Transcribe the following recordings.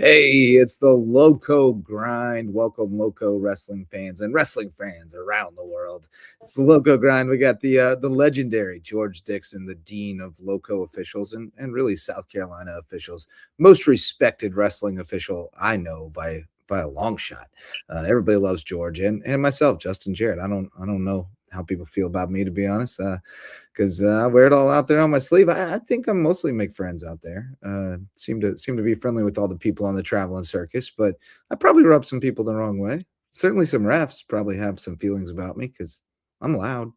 Hey, it's the Lowco Grind. Welcome, Lowco wrestling fans and wrestling fans around the world. It's the Lowco Grind. We got the legendary George Dixon, the dean of Lowco officials and really South Carolina officials, most respected wrestling official I know by a long shot. Everybody loves George and myself, Justin Jarrett. I don't know how people feel about me, to be honest, because I wear it all out there on my sleeve. I think I mostly make friends out there. Seem to be friendly with all the people on the traveling circus, but I probably rub some people the wrong way. Certainly, some refs probably have some feelings about me because I'm loud.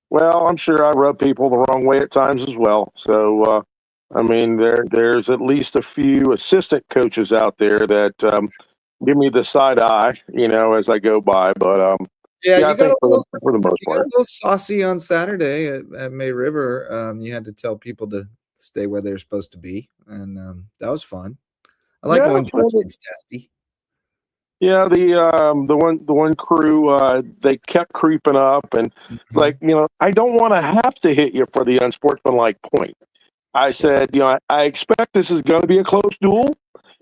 Well, I'm sure I rub people the wrong way at times as well. So, I mean, there's at least a few assistant coaches out there that give me the side eye, as I go by. But Yeah, yeah, you I got think a little for the most you got a part. little saucy on Saturday at May River. You had to tell people to stay where they're supposed to be, and that was fun. I like it Yeah, when George gets testy. yeah. The one crew they kept creeping up, and it's like, Mhm. I don't want to have to hit you for the unsportsmanlike point. I Yeah. said, I expect this is going to be a close duel.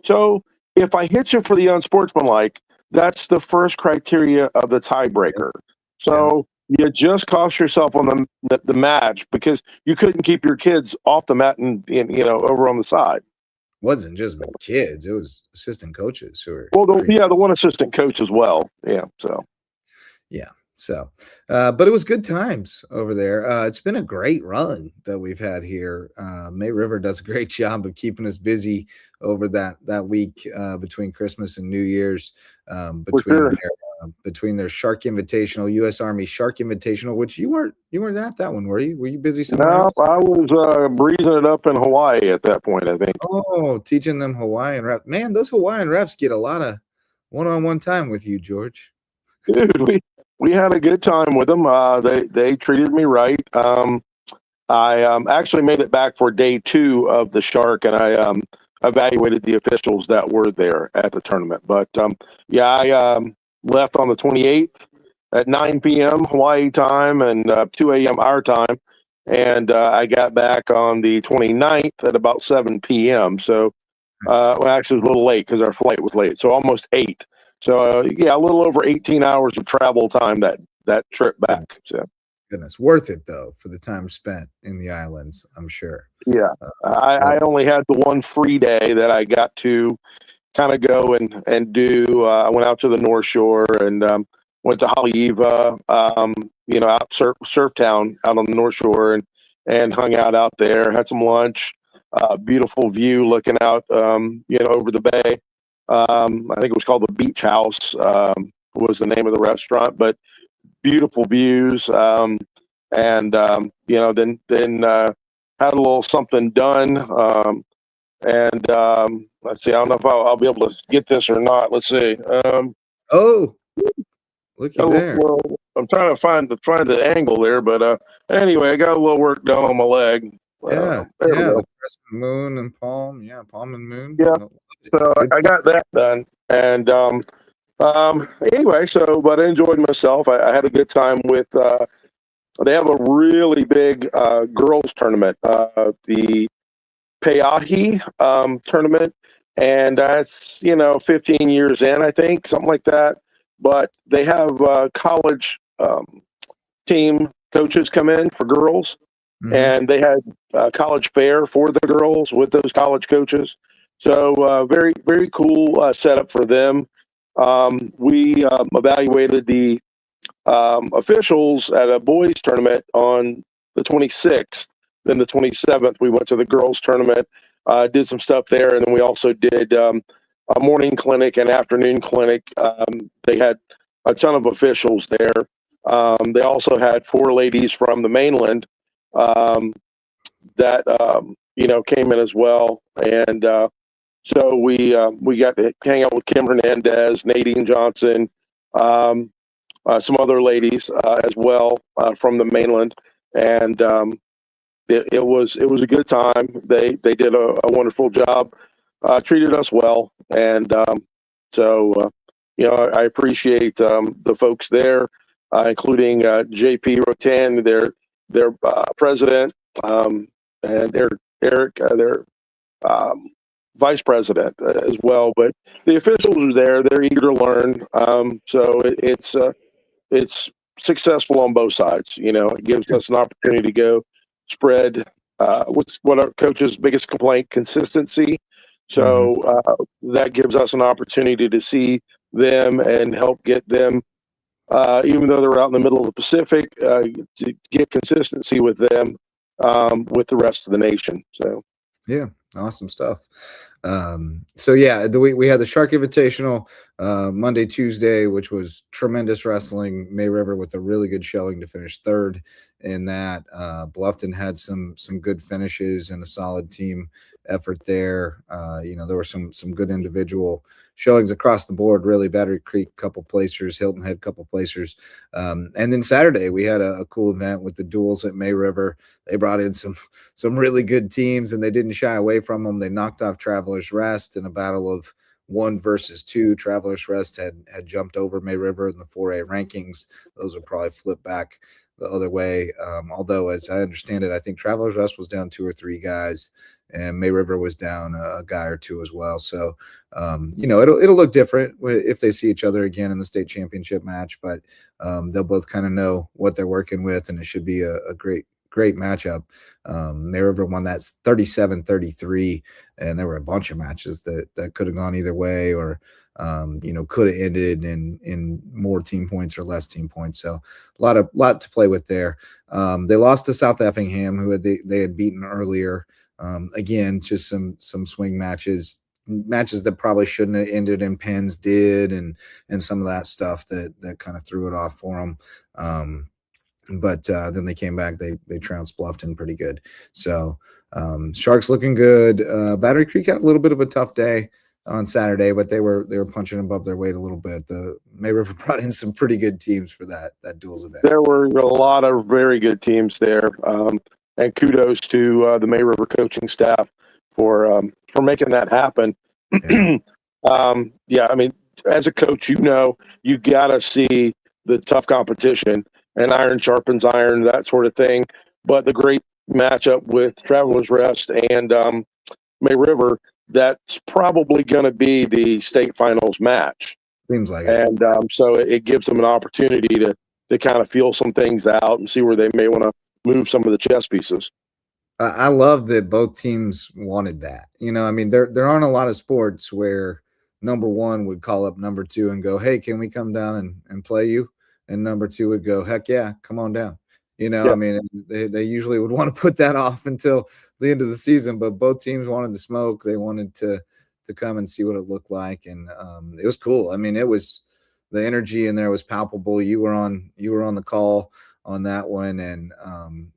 So if I hit you for the unsportsmanlike, that's the first criteria of the Yep. tiebreaker. Yep. So you just cost yourself on the match because you couldn't keep your kids off the mat and over on the side. Wasn't just kids, it was assistant coaches who were Well, creep. the one assistant coach as well. Yeah. So Yeah. So, but it was good times over there. It's been a great run that we've had here. May River does a great job of keeping us busy over that week between Christmas and New Year's. for sure. Between their Shark Invitational, US Army Shark Invitational, which you weren't at that one, were you? Were you busy somewhere No, else? I was breezing it up in Hawaii at that point, I think. Oh, teaching them Hawaiian ref. Man, those Hawaiian refs get a lot of one-on-one time with you, George. Dude, we had a good time with them. They treated me right. I actually made it back for day 2 of the Shark, and I evaluated the officials that were there at the tournament. But yeah, I left on the 28th at 9 p.m. Hawaii time and 2 a.m. our time, and I got back on the 29th at about 7 p.m. So, Nice. well, actually, it was a little late because our flight was late, so almost 8. So, yeah, a little over 18 hours of travel time that trip Good- back. So. Goodness, worth it though for the time spent in the islands, I'm sure. Yeah, Uh, I well, only had the one free day that I got to kind of go and do. I went out to the North Shore and went to Haleiwa, out surf town out on the North Shore and hung out there. Had some lunch. Beautiful view looking out, over the bay. I think it was called the Beach House. Was the name of the restaurant, but beautiful views. And then had a little something done. And let's see, I don't know if I'll be able to get this or not. Let's see. oh, looky Got a there. I'm trying to find the angle there, but anyway, I got a little work done on my leg. Yeah, There we yeah, go. the crescent moon and palm. Yeah, palm and moon. Yeah, Loved it. so Good I stuff. got that done, and anyway, but I enjoyed myself. I had a good time with. They have a really big girls tournament, the Peahi tournament, and that's 15 years in, I think, something like that. But they have college team coaches come in for girls, Mhm. and they had college fair for the girls with those college coaches. So very very cool setup for them. We evaluated the officials at a boys tournament on the 26th. Then the 27th, we went to the girls tournament, did some stuff there, and then we also did a morning clinic and afternoon clinic. They had a ton of officials there. They also had 4 ladies from the mainland that came in as well, and so we got to hang out with Kim Hernandez, Nadine Johnson. Some other ladies as well from the mainland, and it was a good time. They did a wonderful job, treated us well, and so I appreciate the folks there, including JP Rotan, their president, and Eric, their vice president as well. But the officials are there; they're eager to learn. So it's successful on both sides. It gives us an opportunity to go spread what's what our coach's biggest complaint: consistency. So that gives us an opportunity to see them and help get them, even though they're out in the middle of the Pacific, to get consistency with them with the rest of the nation. So yeah, awesome stuff. So yeah, we had the Shark Invitational Monday, Tuesday, which was tremendous wrestling. May River with a really good showing to finish third in that. Bluffton had some good finishes and a solid team effort there. There were some good individual showings across the board. Really, Battery Creek couple placers, Hilton Head couple placers, and then Saturday we had a cool event with the duels at May River. They brought in some really good teams, and they didn't shy away from them. They knocked off Travelers Rest in a battle of 1 versus 2. Travelers Rest had jumped over May River in the 4A rankings. Those would probably flip back the other way. Although, as I understand it, I think Travelers Rest was down 2 or 3 guys, and May River was down a guy or 2 as well. So, it'll look different if they see each other again in the state championship match, but they'll both kind of know what they're working with, and it should be a great matchup. May River won that 37-33, and there were a bunch of matches that could have gone either way, or could have ended in more team points or less team points. So a lot to play with there. They lost to South Effingham, who they had beaten earlier. Again, just some swing matches that probably shouldn't have ended in pins did, and some of that stuff that kind of threw it off for them. But then they came back. They trounced Bluffton pretty good. So Sharks looking good. Battery Creek had a little bit of a tough day on Saturday, but they were punching above their weight a little bit. The May River brought in some pretty good teams for that duels event. There were a lot of very good teams there, and kudos to the May River coaching staff for making that happen. Yeah. I mean, as a coach, you got to see the tough competition, and iron sharpens iron, that sort of thing. But the great matchup with Travelers Rest and May River, that's probably going to be the state finals match. Seems like it. And so it gives them an opportunity to kind of feel some things out and see where they may want to move some of the chess pieces. I love that both teams wanted that. I mean, there aren't a lot of sports where number 1 would call up number 2 and go, "Hey, can we come down and play you?" And number 2 would go, "Heck yeah, come on down." Yeah. I mean, they usually would want to put that off until the end of the season, but both teams wanted to smoke. They wanted to come and see what it looked like, and it was cool. I mean, it was, the energy in there was palpable. You were on the call on that one, and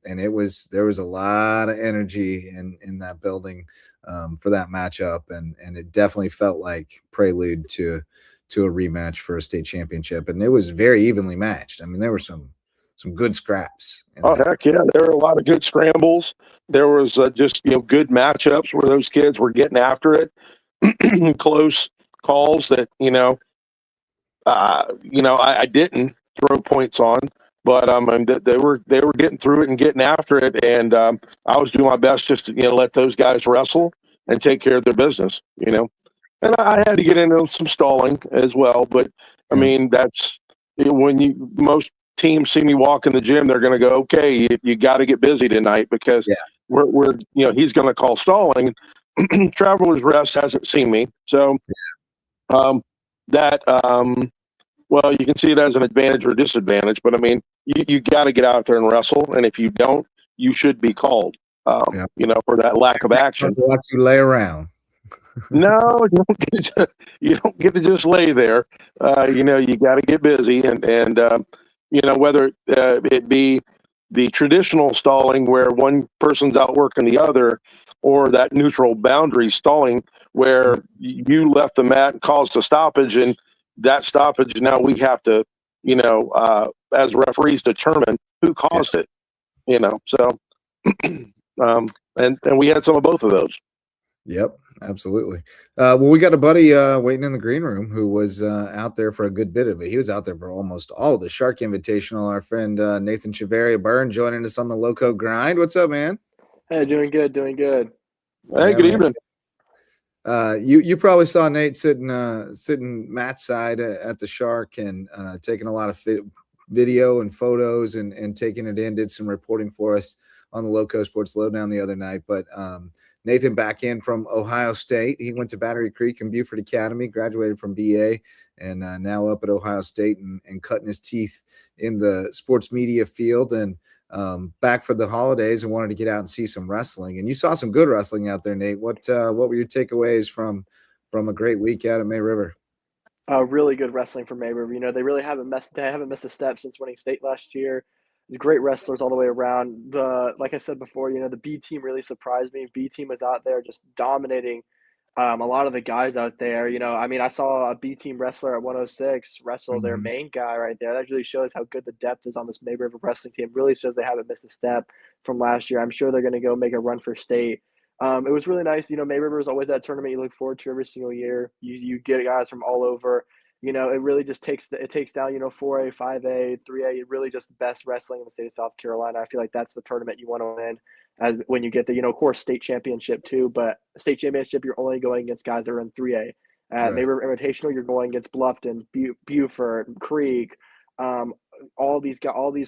there was a lot of energy in that building for that matchup, and it definitely felt like prelude to a rematch for a state championship, and it was very evenly matched. I mean, there were some good scraps. Heck yeah, there were a lot of good scrambles. There was just good matchups where those kids were getting after it. Close calls that I didn't throw points on, but they were getting through it and getting after it, and I was doing my best just to let those guys wrestle and take care of their business. And I had to get into some stalling as well, but I mean, that's when most teams see me walk in the gym, they're going to go, "Okay, you got to get busy tonight," because we're he's going to call stalling. Travelers Rest hasn't seen me, so well, you can see it as an advantage or disadvantage, but I mean, you got to get out there and wrestle, and if you don't, you should be called. For that lack of action. Watch you lay around. No, you don't get to just lay there. You got to get busy, and whether it be the traditional stalling where one person's outworking the other, or that neutral boundary stalling where you left the mat and caused a stoppage, and that stoppage now we have to, as referees, determine who caused it. So and we had some of both of those. Yep, absolutely. Well, we got a buddy waiting in the green room who was out there for a good bit of it. He was out there for almost all of the Shark Invitational. Our friend Nathan Chavaria Byrne joining us on the Lowco Grind. What's up, man? Hey, doing good. Hey, good evening. You probably saw Nate sitting Matt's side at the Shark and taking a lot of video and photos and taking it in. Did some reporting for us on the Lowco Sports Lowdown the other night. But Nathan back in from Ohio State. He went to Battery Creek and Buford Academy, graduated from BA, and now up at Ohio State and cutting his teeth in the sports media field. And back for the holidays and wanted to get out and see some wrestling. And you saw some good wrestling out there, Nate. What were your takeaways from a great week out at May River? Really good wrestling from May River. They really haven't missed a step since winning state last year. Great wrestlers all the way around. Like I said before, the B team really surprised me. B team was out there just dominating a lot of the guys out there. I saw a B team wrestler at 106 wrestle their main guy right there. That really shows how good the depth is on this May River wrestling team. Really shows they haven't missed a step from last year. I'm sure they're going to go make a run for state. It was really nice. May River is always that tournament you look forward to every single year. You get guys from all over. It really just takes down 4A, 5A, 3A. Really just the best wrestling in the state of South Carolina. I feel like that's the tournament you want to win. As when you get the of course state championship too, but state championship you're only going against guys that are in 3A. At May River Invitational you're going against Bluffton, Buford, Creek, all these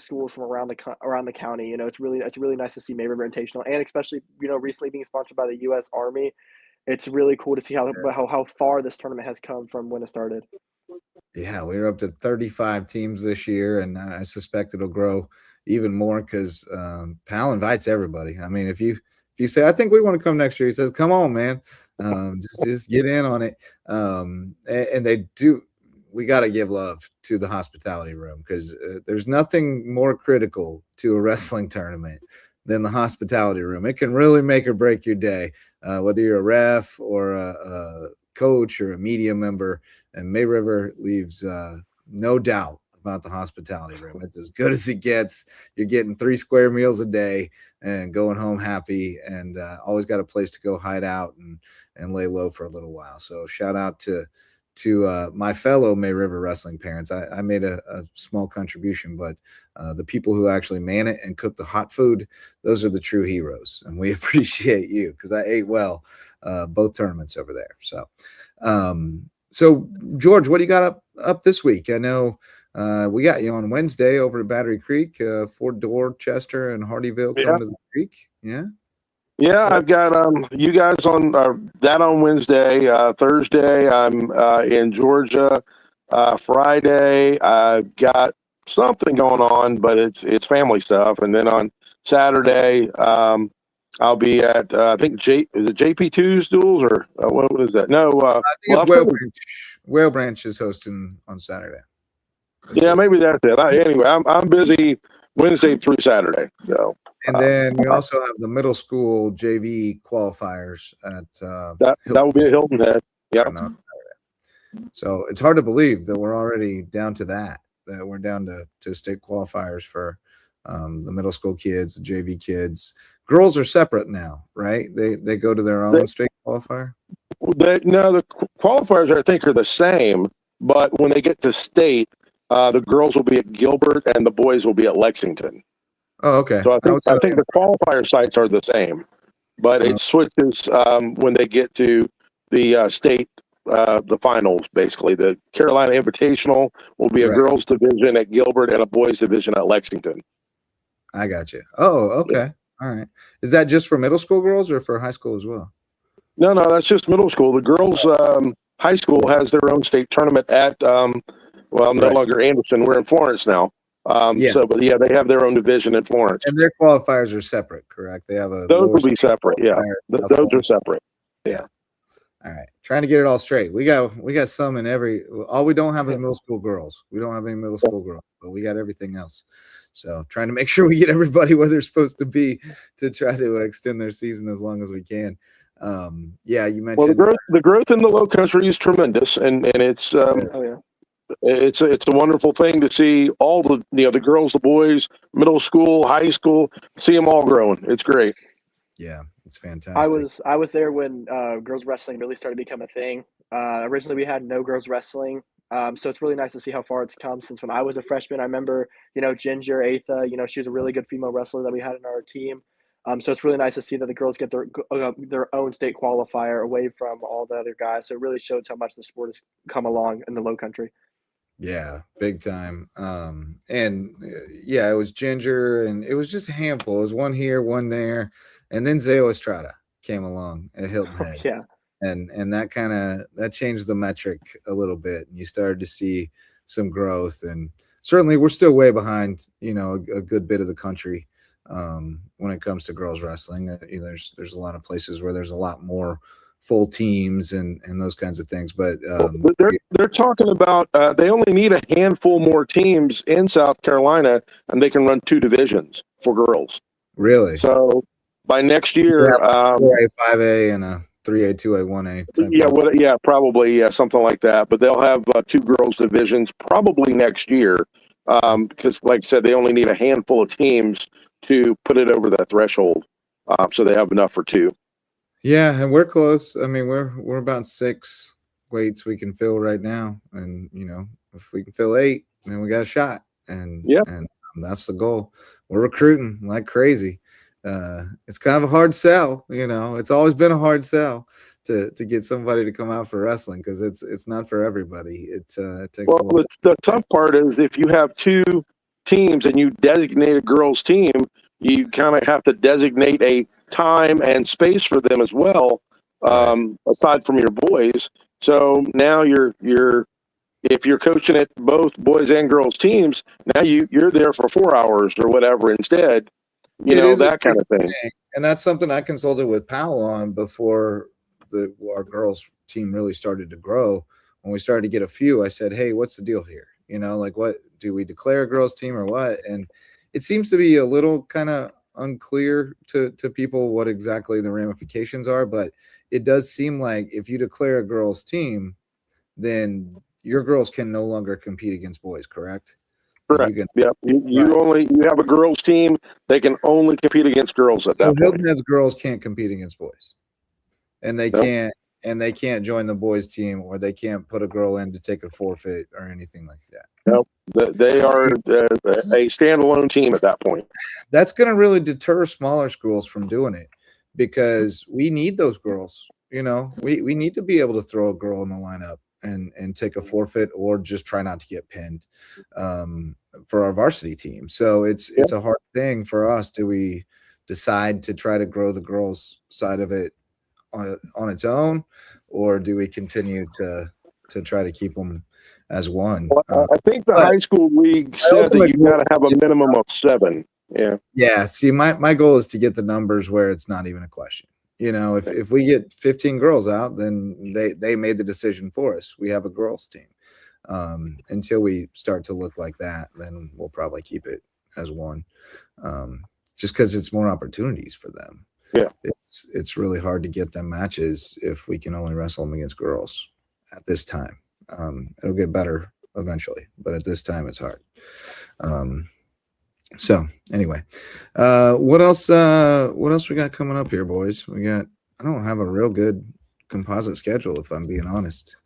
schools from around the county. It's really nice to see May River Invitational, and especially recently being sponsored by the US Army. It's really cool to see how far this tournament has come from when it started. Yeah, we were up to 35 teams this year, and I suspect it'll grow even more because Pal invites everybody. I mean, if you say, I think we want to come next year, he says, come on, man. Just get in on it. And they do. We got to give love to the hospitality room because there's nothing more critical to a wrestling tournament than the hospitality room. It can really make or break your day, whether you're a ref or a coach or a media member. And May River leaves no doubt about the hospitality room. It's as good as it gets. You're getting 3 square meals a day and going home happy, and always got a place to go hide out and lay low for a little while. So shout out to my fellow May River wrestling parents. I made a small contribution, but the people who actually man it and cook the hot food, those are the true heroes. And we appreciate you because I ate well both tournaments over there. So George, what do you got up this week? I know we got you on Wednesday over at Battery Creek, Fort Dorchester and Hardyville coming to the creek. Yeah, I've got you guys on that on Wednesday. Thursday, I'm in Georgia. Friday, I've got something going on, but it's family stuff. And then on Saturday, I'll be at I think is it JP2's duels or what is that? No, I think it's Whale Branch. Whale Branch is hosting on Saturday. Yeah, maybe that's it. Anyway, I'm busy Wednesday through Saturday. So. And then we also have the middle school JV qualifiers at that will be at Hilton Head. Yeah. So it's hard to believe that we're already down to that we're down to state qualifiers for the middle school kids, the JV kids. Girls are separate now, right? They go to their own state qualifier. No, the qualifiers I think are the same, but when they get to state, the girls will be at Gilbert and the boys will be at Lexington. Oh, okay. So I think the qualifier sites are the same, but it switches when they get to the state, the finals. Basically, the Carolina Invitational will be a girls division at Gilbert and a boys division at Lexington. I got you. Oh, okay. Yeah. All right. Is that just for middle school girls or for high school as well? No, that's just middle school. The girls' high school has their own state tournament at no longer Anderson. We're in Florence now. So, but yeah, they have their own division in Florence. And their qualifiers are separate, correct? They have those will be separate. Yeah, those are separate. Yeah. All right. Trying to get it all straight. We got some in all we don't have is middle school girls. We don't have any middle school girls, but we got everything else. So trying to make sure we get everybody where they're supposed to be to try to extend their season as long as we can. Yeah, you mentioned the growth in the Low Country is tremendous, and it's it's a wonderful thing to see all the girls, the boys, middle school, high school, see them all growing. It's great. Yeah, it's fantastic. I was there when girls wrestling really started to become a thing. Originally, we had no girls wrestling. So it's really nice to see how far it's come since when I was a freshman. I remember, Ginger Atha, she was a really good female wrestler that we had in our team. So it's really nice to see that the girls get their own state qualifier away from all the other guys. So it really shows how much the sport has come along in the Low Country. Yeah, big time. Yeah, it was Ginger, and it was just a handful. It was one here, one there, and then Zeo Estrada came along at Hilton Head. Yeah. And that changed the metric a little bit, and you started to see some growth. And certainly we're still way behind, a good bit of the country when it comes to girls wrestling. There's a lot of places where there's a lot more full teams and those kinds of things, but they're talking about they only need a handful more teams in South Carolina, and they can run 2 divisions for girls. Really? So by next year, 4A, 5A, and a 3A, 2A, 1A. Probably something like that. But they'll have 2 girls divisions probably next year, because, like I said, they only need a handful of teams to put it over that threshold, so they have enough for 2. Yeah, and we're close. I mean, we're about 6 weights we can fill right now, and if we can fill 8, then we got a shot. And that's the goal. We're recruiting like crazy. It's kind of a hard sell, It's always been a hard sell to get somebody to come out for wrestling, because it's not for everybody. It takes. Well, the tough part is if you have 2 teams and you designate a girls' team, you kind of have to designate a time and space for them as well, aside from your boys. So now if you're coaching at both boys and girls teams, now you're there for 4 hours or whatever instead, that kind of thing. And that's something I consulted with Powell on before our girls team really started to grow. When we started to get a few, I said, hey, what's the deal here? What do we declare a girls team or what? And it seems to be a little kind of unclear to people what exactly the ramifications are, but it does seem like if you declare a girls team, then your girls can no longer compete against boys, correct? Correct. You have a girls team, they can only compete against girls at that point. Hilton Head's girls can't compete against boys, and they can't join the boys team, or they can't put a girl in to take a forfeit or anything like that. Nope. They are a standalone team at that point. That's going to really deter smaller schools from doing it, because we need those girls. We need to be able to throw a girl in the lineup and take a forfeit, or just try not to get pinned for our varsity team. So it's a hard thing for us. Do we decide to try to grow the girls' side of it on its own, or do we continue to try to keep them as one? Well, I think the high school league said that you got to have a minimum of 7. Yeah. Yeah. See, my goal is to get the numbers where it's not even a question. If we get 15 girls out, then they made the decision for us. We have a girls team. Until we start to look like that, then we'll probably keep it as one. Just because it's more opportunities for them. Yeah. It's really hard to get them matches if we can only wrestle them against girls at this time. It'll get better eventually, but at this time it's hard. So anyway, what else we got coming up here, boys? I don't have a real good composite schedule, if I'm being honest.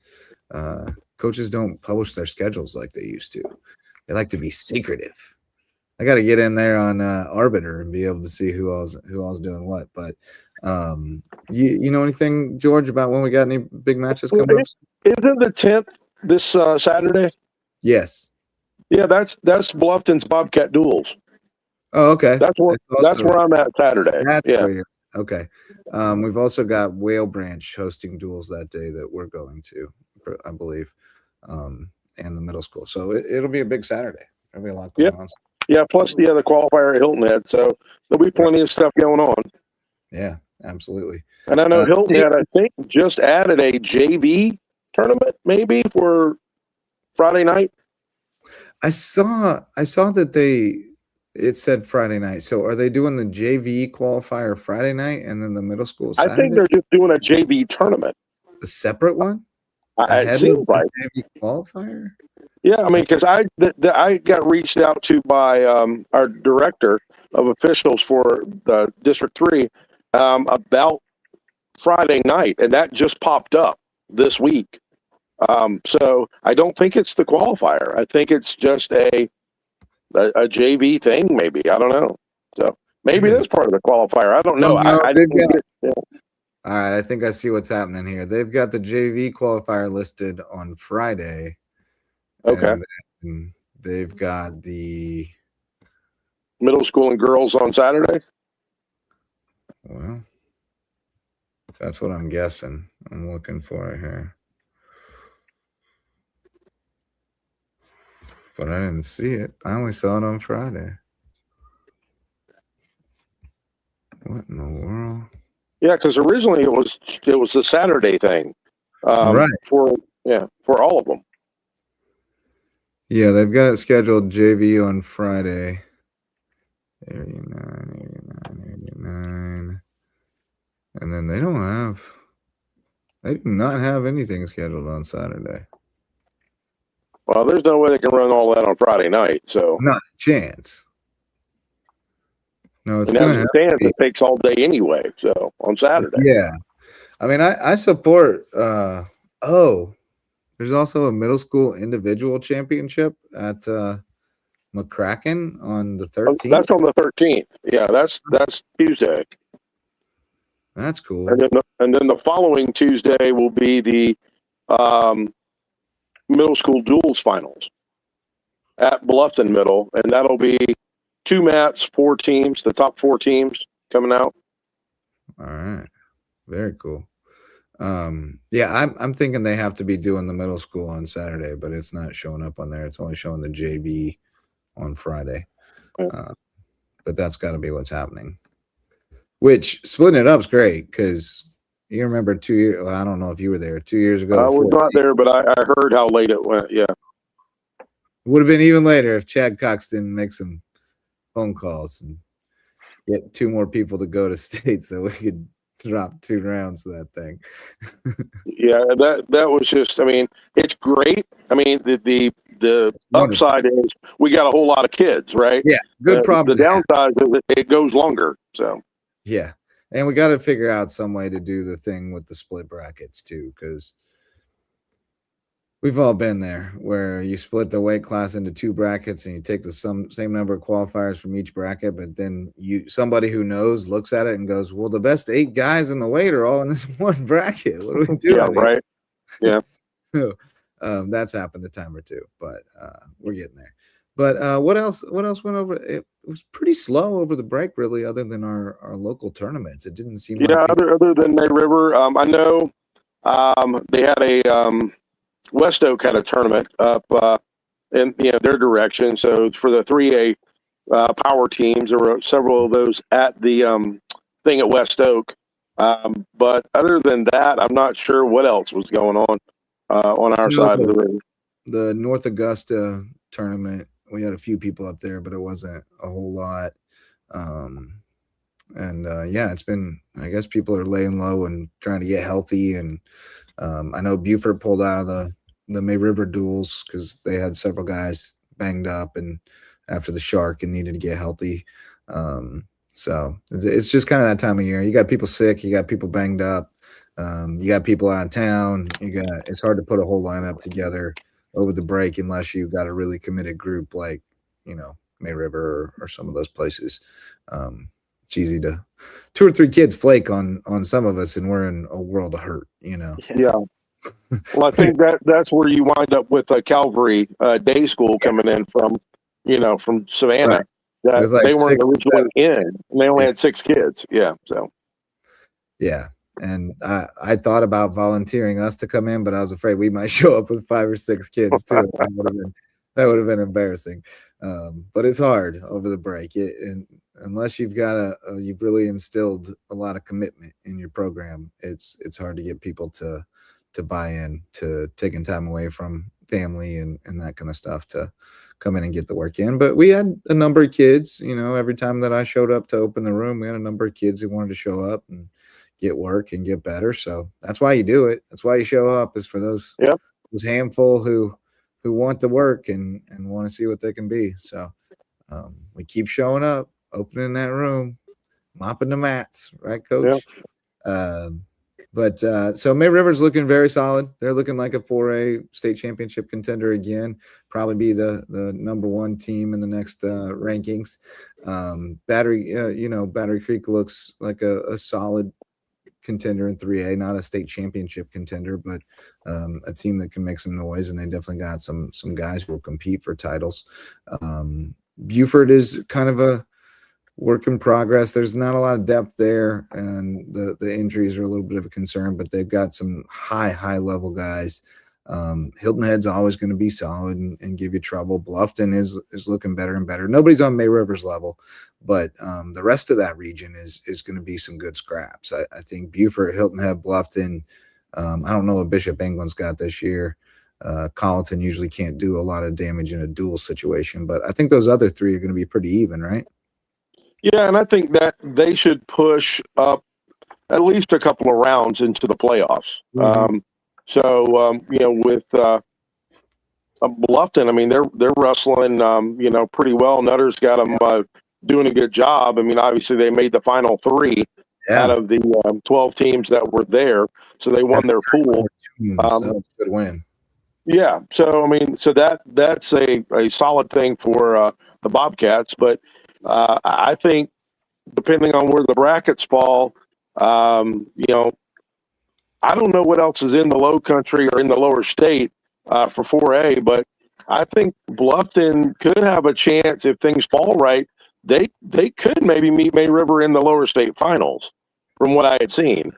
Coaches don't publish their schedules like they used to. They like to be secretive. I got to get in there on Arbiter and be able to see who all's doing what. But you know anything, George, about when we got any big matches coming up? Isn't the 10th this Saturday? Yes. Yeah, that's Bluffton's Bobcat Duels. Oh, okay. That's where I'm at Saturday. Okay. We've also got Whale Branch hosting duels that day that we're going to, I believe, and the middle school. So it'll be a big Saturday. There'll be a lot going on. Yeah, plus the other qualifier at Hilton Head. So there'll be plenty of stuff going on. Yeah, absolutely. And I know Hilton Head, I think, just added a JV tournament maybe for Friday night. I saw that it said Friday night. So are they doing the JV qualifier Friday night and then the middle school Saturday? I think they're just doing a JV tournament. A separate one? It seems like JV qualifier? Yeah, I mean, because I got reached out to by our director of officials for the District 3 about Friday night, and that just popped up this week. So I don't think it's the qualifier. I think it's just a JV thing, maybe. I don't know. So Maybe that's part of the qualifier. I don't know. No, I they've didn't got. get, yeah. All right, I think I see what's happening here. They've got the JV qualifier listed on Friday. Okay. And then they've got the Middle school and girls on Saturday. well, that's what I'm guessing. I'm looking for it here. But I didn't see it. I only saw it on Friday. What in the world? Yeah, because originally it was the Saturday thing, Right. for all of them. Yeah, they've got it scheduled JV on Friday. 89. And then they do not have anything scheduled on Saturday. Well, there's no way they can run all that on Friday night. So Not a chance. No, it's and going as to it have stands, to be. it takes all day anyway. So on Saturday. Yeah. I mean, I support there's also a middle school individual championship at McCracken on the 13th. That's on the 13th. Yeah, that's Tuesday. That's cool. And then the following Tuesday will be the middle school duels finals at Bluffton Middle, and that'll be 2 mats, 4 teams, the top 4 teams coming out. All right, very cool. Yeah, I'm thinking they have to be doing the middle school on Saturday, but it's not showing up on there. It's only showing the JV on Friday. But that's got to be what's happening. Which splitting it up is great because you remember 2 years. Well, I don't know if you were there 2 years ago. I was not there, but I heard how late it went. Yeah, it would have been even later if Chad Cox didn't make some phone calls and get 2 more people to go to state so we could drop 2 rounds of that thing. Yeah, that was just. I mean, it's great. I mean, the upside is we got a whole lot of kids, right? Yeah, good problem. The downside is it goes longer. So yeah, and we got to figure out some way to do the thing with the split brackets too, because we've all been there where you split the weight class into 2 brackets and you take the same number of qualifiers from each bracket, but then somebody who knows looks at it and goes, well, the best 8 guys in the weight are all in this one bracket. What do we do? Yeah, right. Yeah. That's happened a time or 2, but we're getting there. But what else went over? It was pretty slow over the break, really, other than our local tournaments. It didn't seem like other than May River. I know they had a West Oak had a tournament up in their direction. So for the 3A power teams, there were several of those at the thing at West Oak. But other than that, I'm not sure what else was going on our side of the river. The North Augusta tournament, we had a few people up there, but it wasn't a whole lot. Yeah, it's been, I guess people are laying low and trying to get healthy. And I know Buford pulled out of the May River duels because they had several guys banged up and after the Shark and needed to get healthy. So it's just kind of that time of year. You got people sick, you got people banged up, you got people out of town. It's hard to put a whole lineup together over the break unless you've got a really committed group like, May River or some of those places. It's easy to 2 or 3 kids flake on some of us and we're in a world of hurt, Yeah. Well, I think that's where you wind up with a Calvary day school coming in from Savannah. Right. That like they weren't 6 originally in, and they only had 6 kids. Yeah, so yeah, and I thought about volunteering us to come in, but I was afraid we might show up with 5 or 6 kids too. That would have been embarrassing. But it's hard over the break, and unless you've got you've really instilled a lot of commitment in your program, it's hard to get people to buy in to taking time away from family and that kind of stuff to come in and get the work in. But we had a number of kids, every time that I showed up to open the room, we had a number of kids who wanted to show up and get work and get better. So that's why you do it. That's why you show up, is for those handful who want the work and want to see what they can be. So we keep showing up, opening that room, mopping the mats, right, Coach? Yeah. But so May River's looking very solid. They're looking like a 4A state championship contender again. Probably be the number one team in the next rankings. Battery Creek looks like a solid contender in 3A, not a state championship contender, but a team that can make some noise, and they definitely got some guys who will compete for titles. Buford is kind of a work in progress. There's not a lot of depth there, and the injuries are a little bit of a concern, but they've got some high level guys. Hilton Head's always going to be solid and give you trouble. Bluffton is looking better and better. Nobody's on May River's level, but the rest of that region is going to be some good scraps. I think Buford, Hilton Head, Bluffton. I don't know what Bishop England's got this year. Colleton usually can't do a lot of damage in a duel situation, but I think those other three are going to be pretty even, right? Yeah, and I think that they should push up at least a couple of rounds into the playoffs. Mm-hmm. With Bluffton, I mean, they're wrestling, pretty well. Nutter's got them doing a good job. I mean, obviously they made the final three out of the 12 teams that were there, so they won their pool. That was a good win. Yeah, so I mean, that's a solid thing for the Bobcats, but I think depending on where the brackets fall, I don't know what else is in the low country or in the lower state for 4A, but I think Bluffton could have a chance if things fall right. They could maybe meet May River in the lower state finals from what I had seen.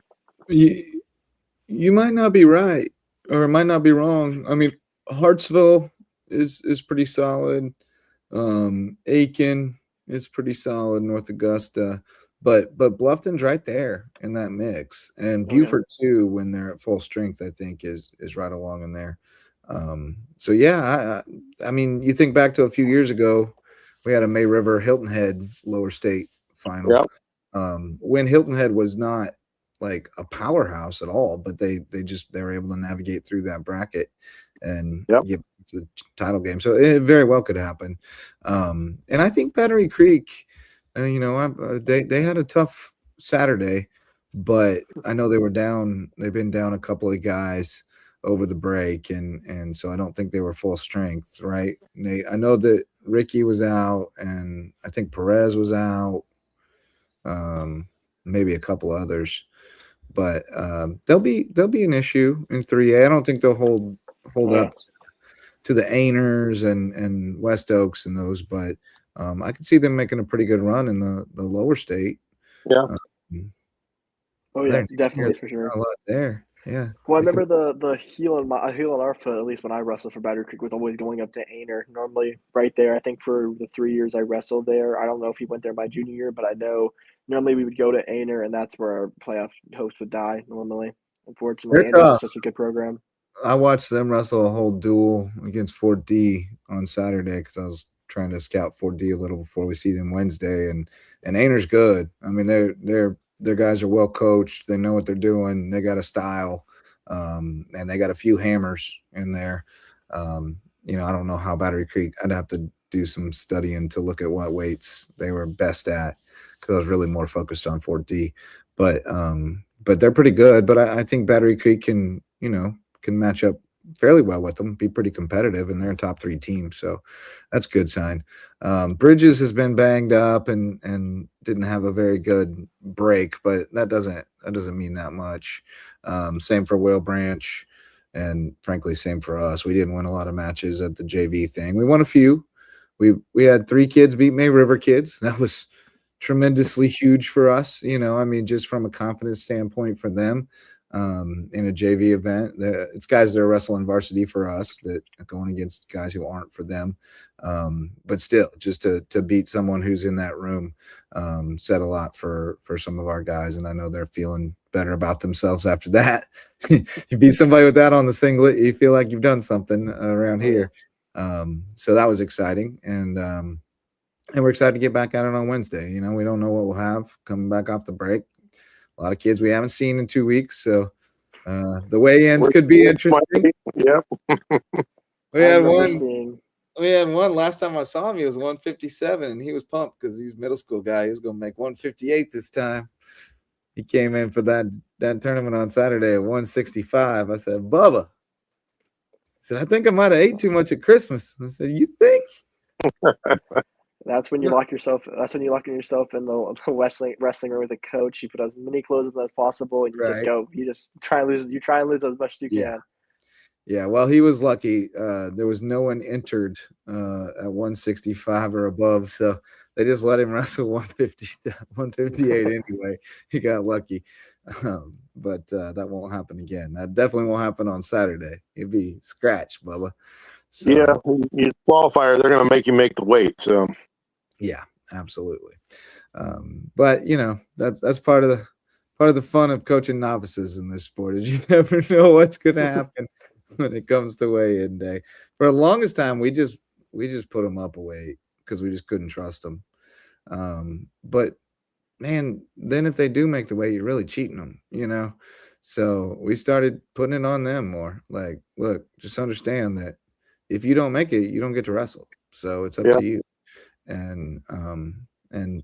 You might not be right, or it might not be wrong. I mean, Hartsville is pretty solid. Aiken is pretty solid, North Augusta, but Bluffton's right there in that mix, and Buford too, when they're at full strength, I think is right along in there. I mean, you think back to a few years ago, we had a May River Hilton Head lower state final. Yep. When Hilton Head was not like a powerhouse at all, but they were able to navigate through that bracket and get to the title game. So it very well could happen. And I think Battery Creek, they had a tough Saturday, but I know they were down. They've been down a couple of guys over the break, and so I don't think they were full strength, right, Nate? I know that Ricky was out, and I think Perez was out, maybe a couple others, but they'll be an issue in 3A. I don't think they'll hold up to the Ainers and West Oaks and those, but I could see them making a pretty good run in the lower state. Yeah. Definitely for sure. A lot there. Yeah. Well, I remember the heel on our foot, at least when I wrestled for Battery Creek, was always going up to Ainer, normally right there. I think for the 3 years I wrestled there, I don't know if he went there my junior year, but I know normally we would go to Ainer, and that's where our playoff host would die normally. Unfortunately, Ainer's such a good program. I watched them wrestle a whole duel against Fort D on Saturday because I was trying to scout Fort D a little before we see them Wednesday, and Ainer's good. I mean, their guys are well coached. They know what they're doing. They got a style, and they got a few hammers in there. I don't know how Battery Creek. I'd have to do some studying to look at what weights they were best at because I was really more focused on Fort D. But they're pretty good. But I think Battery Creek can match up fairly well with them, be pretty competitive, and they're a top 3 team. So that's a good sign. Bridges has been banged up and didn't have a very good break, but that doesn't mean that much. Same for Whale Branch, and frankly, same for us. We didn't win a lot of matches at the JV thing. We won a few. We had 3 kids beat May River kids. That was tremendously huge for us. Just from a confidence standpoint for them. In a JV event, it's guys that are wrestling varsity for us that are going against guys who aren't for them. But still, just to beat someone who's in that room said a lot for some of our guys, and I know they're feeling better about themselves after that. You beat somebody with that on the singlet, you feel like you've done something around here. So that was exciting, and we're excited to get back at it on Wednesday. We don't know what we'll have coming back off the break. A lot of kids we haven't seen in 2 weeks, so the weigh-ins could be interesting. Yeah. We had one last time I saw him. He was 157, and he was pumped because he's a middle school guy. He was going to make 158 this time. he came in for that tournament on Saturday at 165. I said, Bubba. I said, I think I might have ate too much at Christmas. I said, you think? That's when you lock yourself. That's when you lock yourself in the wrestling room with a coach. You put as many clothes on as possible, and you just Right. go. You just try and lose. You try and lose as much as you Yeah. can. Yeah, well, he was lucky. There was no one entered at 165 or above, so they just let him wrestle 150, 158 anyway. He got lucky. But that won't happen again. That definitely won't happen on Saturday. He'll be scratched, Bubba. So, Yeah, you qualifier, they're going to make you make the weight. So, yeah, absolutely. But you know, that's part of the fun of coaching novices in this sport is you never know what's going to happen when it comes to weigh-in day. For the longest time, we just put them up a weight because we just couldn't trust them. But man, then if they do make the weight, you're really cheating them, you know. So we started putting it on them more. Like, look, just understand that if you don't make it, you don't get to wrestle. So it's up yeah, to you. And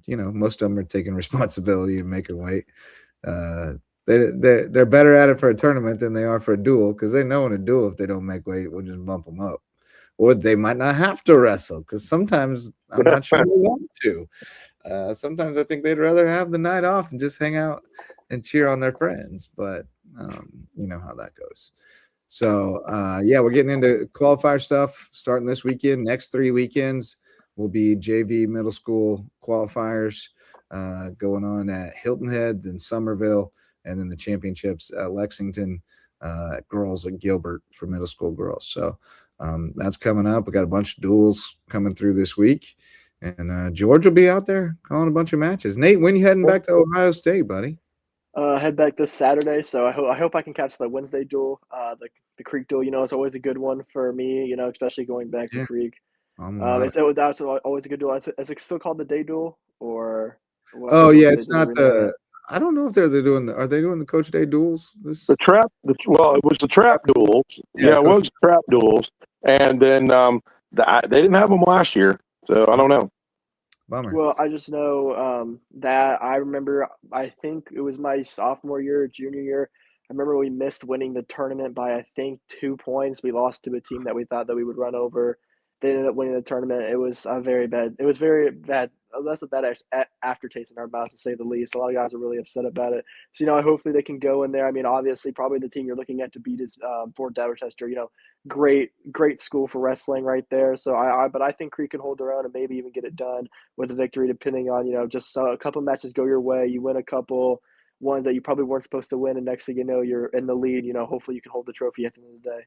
you know, most of them are taking responsibility and making weight. Uh, they're better at it for a tournament than they are for a duel because they know in a duel if they don't make weight, we'll just bump them up, or they might not have to wrestle because sometimes I'm not sure they want to. Sometimes I think they'd rather have the night off and just hang out and cheer on their friends, but you know how that goes. So yeah, we're getting into qualifier stuff starting this weekend. Next 3 weekends will be JV middle school qualifiers going on at Hilton Head, then Somerville, and then the championships at Lexington. Girls at Gilbert for middle school girls. So that's coming up. We got a bunch of duels coming through this week, and George will be out there calling a bunch of matches. Nate, when you heading back to Ohio State, buddy? Head back this Saturday, so I hope I can catch the Wednesday duel, the Creek duel. You know, it's always a good one for me. You know, especially going back to Yeah, Creek. I'm That's always a good duel. Is it still called the day duel, or Oh what duel yeah, did it's they not rename it? the. I don't know if they're doing the. Are they doing the Coach Day duels? the This trap, well, it was the trap duels. yeah, Yeah, it Coach. was trap duels. And then they didn't have them last year. So I don't know. Bummer. Well, I just know that I remember. I think it was my sophomore year, junior year. I remember we missed winning the tournament by I think 2 points. We lost to a team that we thought that we would run over. They ended up winning the tournament. It was a very bad. It was very bad. That's a bad aftertaste in our mouths, to say the least. A lot of guys are really upset about it. So, you know, hopefully they can go in there. I mean, obviously, probably the team you're looking at to beat is Fort Dorchester. You know, great school for wrestling right there. So, but I think Creek can hold their own and maybe even get it done with a victory, depending on, you know, just a couple matches go your way. You win a couple ones that you probably weren't supposed to win, and next thing you know, you're in the lead. You know, hopefully you can hold the trophy at the end of the day.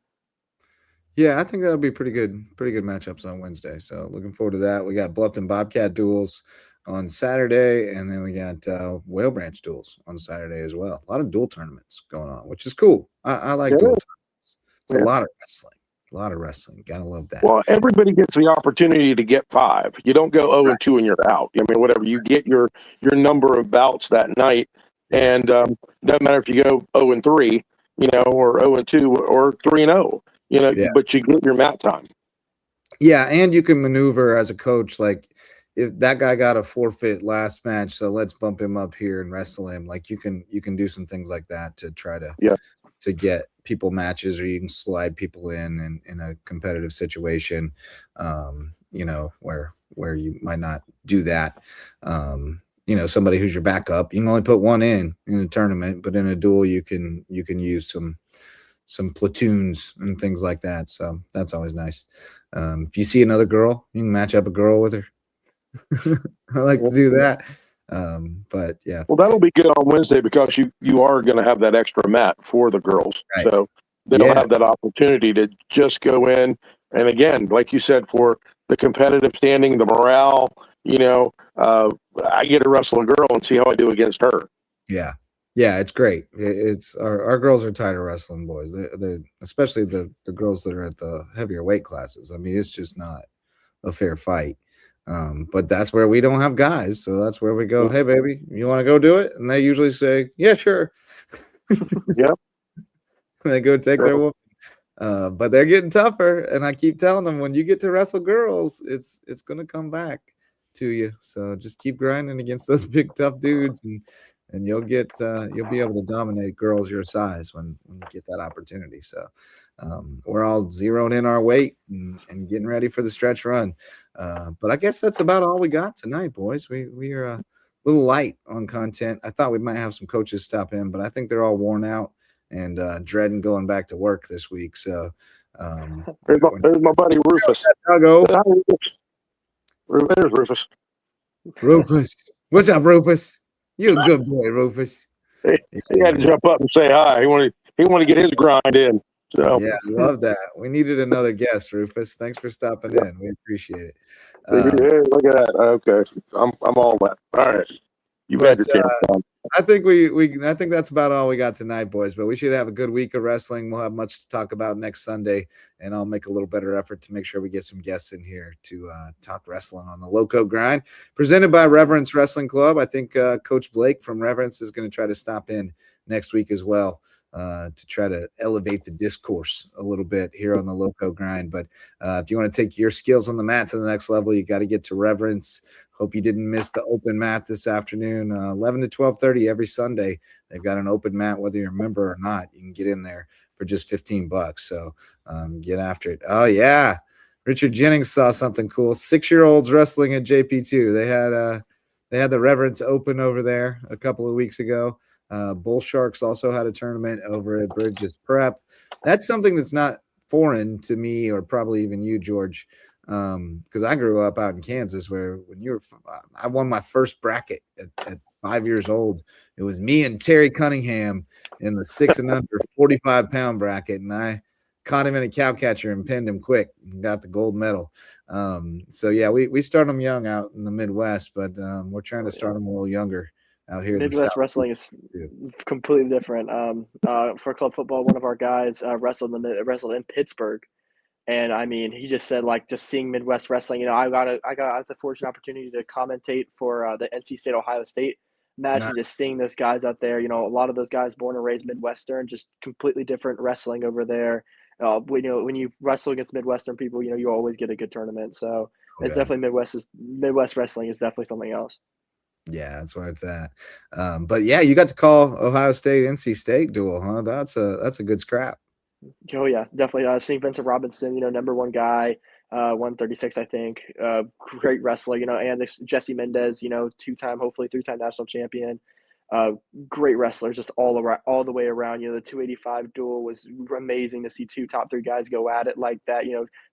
Yeah, I think that'll be pretty good. Pretty good matchups on Wednesday. So looking forward to that. We got Bluffton Bobcat duels on Saturday, and then we got Whale Branch duels on Saturday as well. A lot of dual tournaments going on, which is cool. I like Yeah, dual tournaments. It's a yeah. lot of wrestling. A lot of wrestling. Gotta love that. Well, everybody gets the opportunity to get 5. You don't go 0-2 and you're out. I mean, whatever, you get your number of bouts that night, Yeah. and doesn't matter if you go 0-3, you know, or 0-2 or 3-0, you know, Yeah. but you get your mat time. Yeah, and you can maneuver as a coach, like if that guy got a forfeit last match, so let's bump him up here and wrestle him. Like you can do some things like that to try Yeah, to get people matches, or you can slide people in a competitive situation, you know, where you might not do that. You know, somebody who's your backup, you can only put one in a tournament, but in a duel you can use some platoons and things like that. So that's always nice. If you see another girl, you can match up a girl with her. I like to do that. But yeah, well, that'll be good on Wednesday because you are going to have that extra mat for the girls, right. so they'll Yeah, have that opportunity to just go in, and again, like you said, for the competitive standing, the morale, you know, I get to wrestle a girl and see how I do against her. yeah, yeah. It's great. It's our girls are tired of wrestling boys. They especially the girls that are at the heavier weight classes. I mean, it's just not a fair fight. But that's where we don't have guys, so that's where we go. Hey, baby, you want to go do it? And they usually say, "Yeah, sure." Yep. They go take their So, whoop. But they're getting tougher, and I keep telling them when you get to wrestle girls, it's gonna come back to you. So just keep grinding against those big tough dudes, and you'll be able to dominate girls your size when you get that opportunity. So we're all zeroing in our weight and getting ready for the stretch run. But I guess that's about all we got tonight, boys. We are a little light on content. I thought we might have some coaches stop in, but I think they're all worn out and dreading going back to work this week. So there's my buddy Rufus. Chicago. There's Rufus. Rufus, what's up, Rufus? You a good boy, Rufus. He had to jump up and say hi. He wanted to get his grind in. So yeah, I love that. We needed another guest, Rufus. Thanks for stopping in. We appreciate it. Hey, look at that. Okay, I'm all that. All right, you've had your chance. I think that's about all we got tonight, boys. But we should have a good week of wrestling. We'll have much to talk about next Sunday, and I'll make a little better effort to make sure we get some guests in here to talk wrestling on the Lowco Grind, presented by Reverence Wrestlng Club. I think Coach Blake from Reverence is going to try to stop in next week as well to try to elevate the discourse a little bit here on the Lowco Grind. But if you want to take your skills on the mat to the next level, you got to get to Reverence. Hope you didn't miss the open mat this afternoon, 11 to 12:30 every Sunday. They've got an open mat, whether you're a member or not. You can get in there for just $15. So get after it. Oh, yeah. Richard Jennings saw something cool. 6-year-olds wrestling at JP2. They had the Reverence Open over there a couple of weeks ago. Bull Sharks also had a tournament over at Bridges Prep. That's something that's not foreign to me or probably even you, George. Because I grew up out in Kansas where I won my first bracket at 5 years old. It was me and Terry Cunningham in the 6 and under 45-pound bracket, and I caught him in a cow catcher and pinned him quick and got the gold medal. So yeah, we start them young out in the Midwest, but we're trying to start them a little younger out here. Midwest wrestling is completely different. For club football, one of our guys wrestled in Pittsburgh. And I mean, he just said, like, just seeing Midwest wrestling, I got the fortunate opportunity to commentate for the NC State Ohio State match, and just seeing those guys out there. A lot of those guys born and raised Midwestern, just completely different wrestling over there. When you wrestle against Midwestern people, you always get a good tournament. So it's definitely Midwest wrestling is definitely something else. Yeah, that's where it's at. But yeah, you got to call Ohio State NC State duel, huh? That's a good scrap. Oh yeah, definitely. Seeing Vincent Robinson, number one guy, 136, I think. Great wrestler, and Jesse Mendez, hopefully three-time national champion. Great wrestlers, just all the way around. The 285 duel was amazing to see two top 3 guys go at it like that.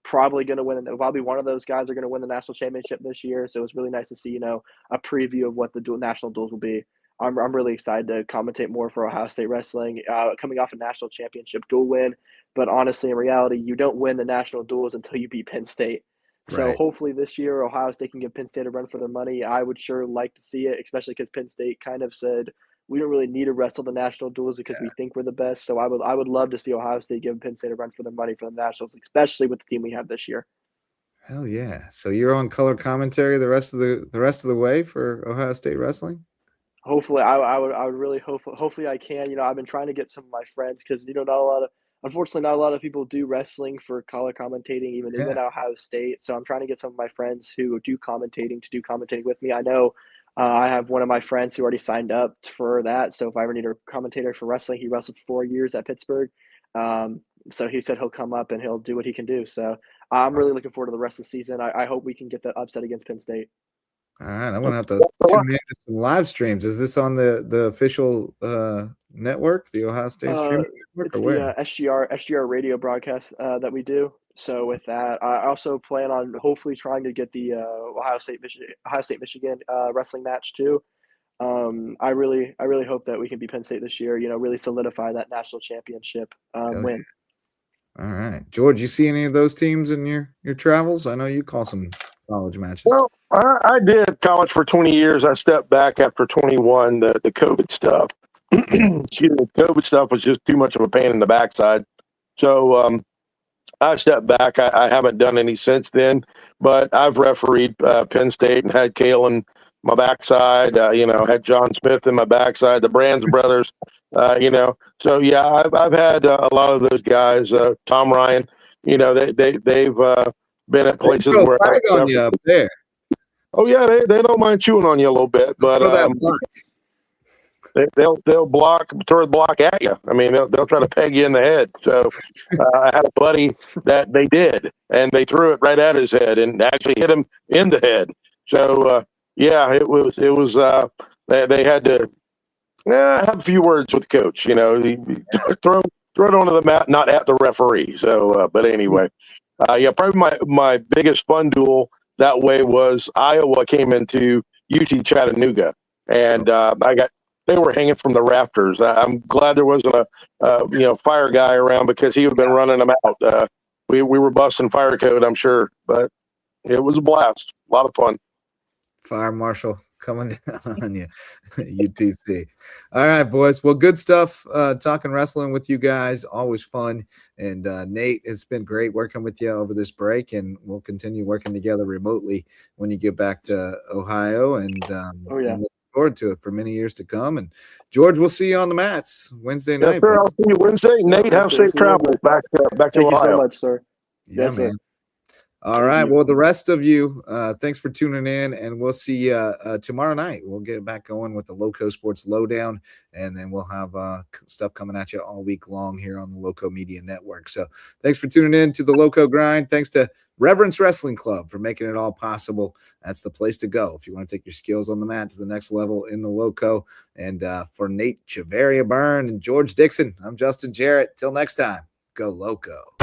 Probably one of those guys are going to win the national championship this year. So it was really nice to see, a preview of what the national duels will be. I'm really excited to commentate more for Ohio State wrestling, coming off a national championship dual win. But honestly, in reality, you don't win the national duels until you beat Penn State. So hopefully this year, Ohio State can give Penn State a run for their money. I would sure like to see it, especially because Penn State kind of said we don't really need to wrestle the national duels because we think we're the best. So I would love to see Ohio State give Penn State a run for their money for the nationals, especially with the team we have this year. Hell yeah! So you're on color commentary the rest of the way for Ohio State wrestling. Hopefully, I would really hope. Hopefully, I can. I've been trying to get some of my friends because unfortunately, not a lot of people do wrestling for color commentating, even at Ohio State. So I'm trying to get some of my friends who do commentating to do commentating with me. I know I have one of my friends who already signed up for that. So if I ever need a commentator for wrestling, he wrestled 4 years at Pittsburgh. So he said he'll come up and he'll do what he can do. So I'm really looking forward to the rest of the season. I hope we can get that upset against Penn State. All right, I'm gonna have to tune into some live streams. Is this on the official network, the Ohio State streaming network, or where? It's the SGR radio broadcast that we do. So with that, I also plan on hopefully trying to get the Ohio State Michigan wrestling match too. I really hope that we can beat Penn State this year. Really solidify that national championship win. All right, George, you see any of those teams in your travels? I know you call some college matches. Well, I did college for 20 years. I stepped back after 21. The COVID stuff. Excuse me, COVID stuff was just too much of a pain in the backside. So I stepped back. I haven't done any since then, but I've refereed Penn State and had Cale in my backside. Had John Smith in my backside, the Brands brothers. So yeah, I've had a lot of those guys. Tom Ryan. They've been at places where flag on you up there. Oh yeah, they don't mind chewing on you a little bit, but they'll throw the block at you. I mean, they'll try to peg you in the head. So I had a buddy that they did, and they threw it right at his head and actually hit him in the head. So yeah, it was they had to have a few words with the coach. You know, throw it onto the mat, not at the referee. So, but anyway, yeah, probably my biggest fun duel that way was Iowa came into UT Chattanooga, and they were hanging from the rafters. I'm glad there wasn't a fire guy around because he would have been running them out. We were busting fire code, I'm sure, but it was a blast, a lot of fun. Fire marshal coming down on you, UTC. All right, boys. Well, good stuff. Talking wrestling with you guys, always fun. And Nate, it's been great working with you over this break, and we'll continue working together remotely when you get back to Ohio. And and look forward to it for many years to come. And George, we'll see you on the mats Wednesday night. Sir, I'll see you Wednesday. Nate, have safe travel back to Ohio. Thank you so much, sir. Yeah, yes, man. Sir. All right. Well, the rest of you, thanks for tuning in, and we'll see you tomorrow night. We'll get back going with the Lowco Sports Lowdown, and then we'll have stuff coming at you all week long here on the Lowco Media Network. So thanks for tuning in to the Lowco Grind. Thanks to Reverence Wrestlng Club for making it all possible. That's the place to go if you want to take your skills on the mat to the next level in the Lowco. And for Nate Chavaria Byrne and George Dixon, I'm Justin Jarrett. Till next time, go Lowco.